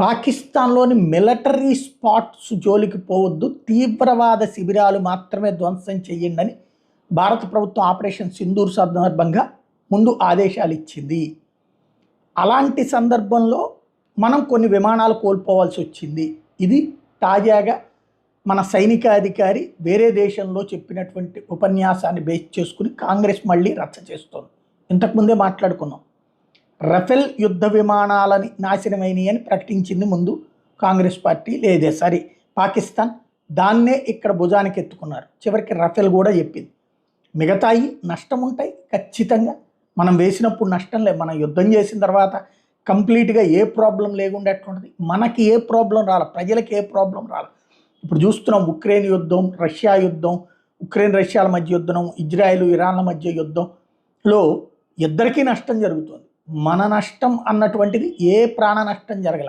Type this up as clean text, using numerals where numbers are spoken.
పాకిస్తాన్లోని military spots జోలికి పోవద్దు, తీవ్రవాద శిబిరాలు మాత్రమే ధ్వంసం చేయండి భారత ప్రభుత్వం ఆపరేషన్ సింధూర్ సందర్భంగా ముందు ఆదేశాలు ఇచ్చింది. అలాంటి సందర్భంలో మనం కొన్ని విమానాలు కోల్పోవాల్సి వచ్చింది. ఇది తాజాగా మన సైనికాధికారి వేరే దేశంలో చెప్పినటువంటి ఉపన్యాసాన్ని బేస్ చేసుకుని కాంగ్రెస్ మళ్ళీ రచ్చ చేస్తోంది. ఇంతకుముందే మాట్లాడుకున్నాం. రఫేల్ యుద్ధ విమానాలని నాశనమైనవి అని ప్రకటించింది ముందు కాంగ్రెస్ పార్టీ, లేదే సరే పాకిస్తాన్, దాన్నే ఇక్కడ భుజానికి ఎత్తుకున్నారు. చివరికి రఫేల్ కూడా చెప్పింది మిగతాయి నష్టం ఉంటాయి ఖచ్చితంగా, మనం వేసినప్పుడు నష్టం లేదు, మనం యుద్ధం చేసిన తర్వాత కంప్లీట్గా ఏ ప్రాబ్లం లేకుండా ఎట్లుంటుంది, మనకి ఏ ప్రాబ్లం రాల, ప్రజలకి ఏ ప్రాబ్లం రాల. ఇప్పుడు చూస్తున్నాం ఉక్రెయిన్ యుద్ధం, రష్యా యుద్ధం, ఉక్రెయిన్ రష్యాల మధ్య యుద్ధం, ఇజ్రాయెల్ ఇరాన్ల మధ్య యుద్ధంలో ఇద్దరికీ నష్టం జరుగుతుంది. మన నష్టం అన్నటువంటిది ఏ ప్రాణ నష్టం జరగలేదు.